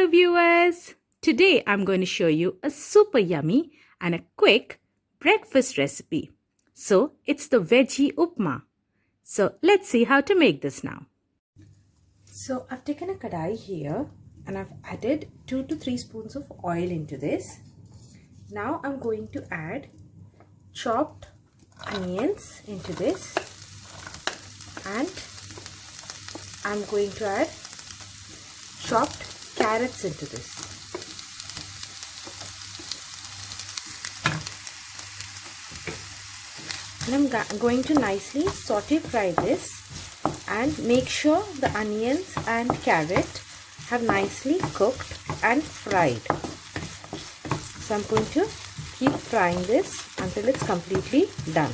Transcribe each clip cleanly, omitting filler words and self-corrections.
Hello viewers! Today I'm going to show you a super yummy and a quick breakfast recipe. So it's the Veggie Upma. So let's see how to make this now. So I've taken a kadai here and I've added 2 to 3 spoons of oil into this. Now I'm going to add chopped onions into this and I'm going to add chopped carrots into this. And I'm going to nicely saute fry this and make sure the onions and carrot have nicely cooked and fried. So I'm going to keep frying this until it's completely done.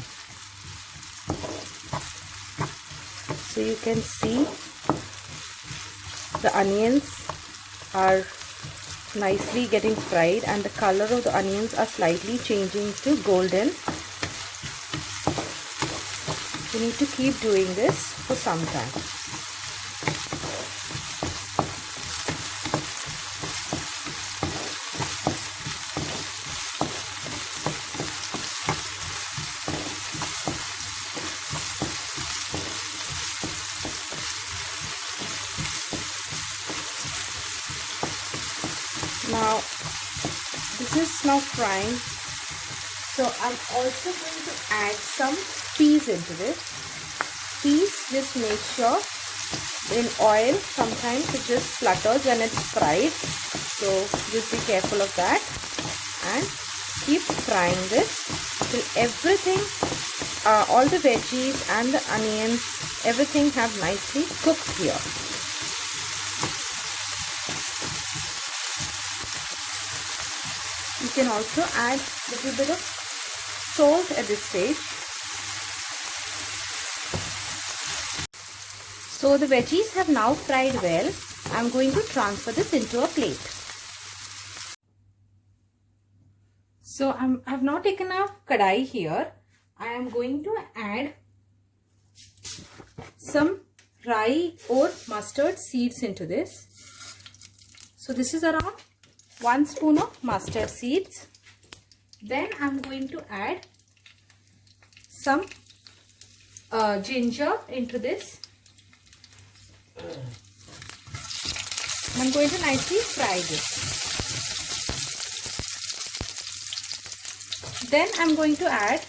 So you can see the onions are nicely getting fried and the color of the onions are slightly changing to golden. You need to keep doing this for some time. Now this is now frying, so I'm also going to add some peas into this. Peas, just make sure in oil sometimes it just flutters when it's fried, so just be careful of that and keep frying this till everything, all the veggies and the onions, everything have nicely cooked here. You can also add a little bit of salt at this stage. So the veggies have now fried well. I'm going to transfer this into a plate. So I've now taken a kadai here. I am going to add some rye or mustard seeds into this. So this is around 1 spoon of mustard seeds. Then I'm going to add some ginger into this. I'm going to nicely fry this. Then I'm going to add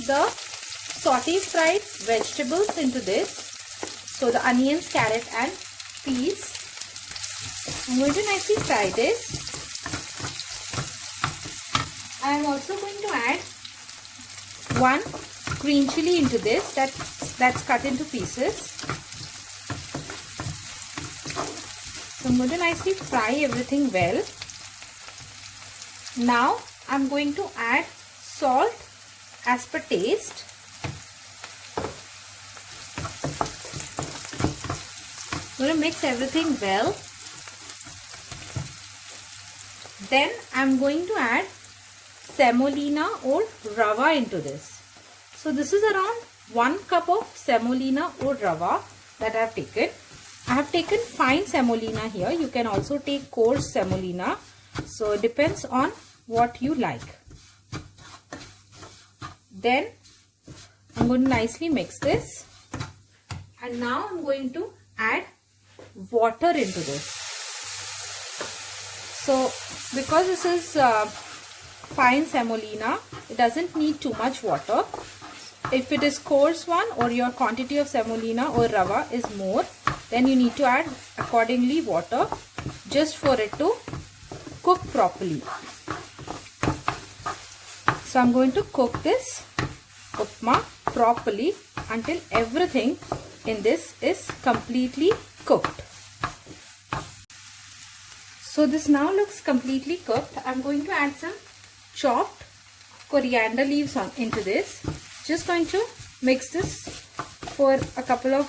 the saute fried vegetables into this. So the onions, carrot and peas. I'm going to nicely fry this. I am also going to add 1 green chili into this that's cut into pieces. So I'm going to nicely fry everything well. Now I'm going to add salt as per taste. I'm going to mix everything well. Then I'm going to add semolina or rava into this. So this is around 1 cup of semolina or rava that I have taken. I have taken fine semolina here. You can also take coarse semolina. So it depends on what you like. Then I'm going to nicely mix this. And now I'm going to add water into this. So because this is fine semolina, it doesn't need too much water. If it is coarse one or your quantity of semolina or rava is more, then you need to add accordingly water just for it to cook properly. So I'm going to cook this upma properly until everything in this is completely cooked. So this now looks completely cooked. I'm going to add some chopped coriander leaves into this. Just going to mix this for a couple of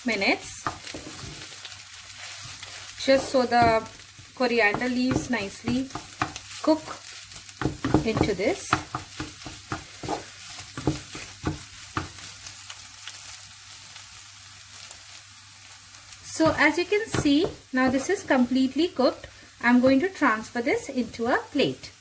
minutes, just so the coriander leaves nicely cook into this. So as you can see, now this is completely cooked. I'm going to transfer this into a plate.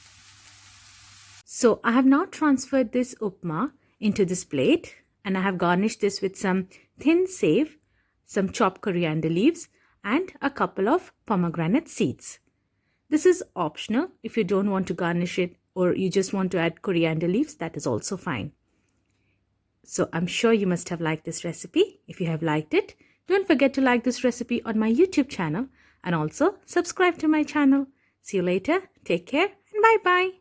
So I have now transferred this upma into this plate, and I have garnished this with some thin save, some chopped coriander leaves, and a couple of pomegranate seeds. This is optional. If you don't want to garnish it or you just want to add coriander leaves, that is also fine. So I'm sure you must have liked this recipe. If you have liked it, don't forget to like this recipe on my YouTube channel and also subscribe to my channel. See you later. Take care and bye-bye.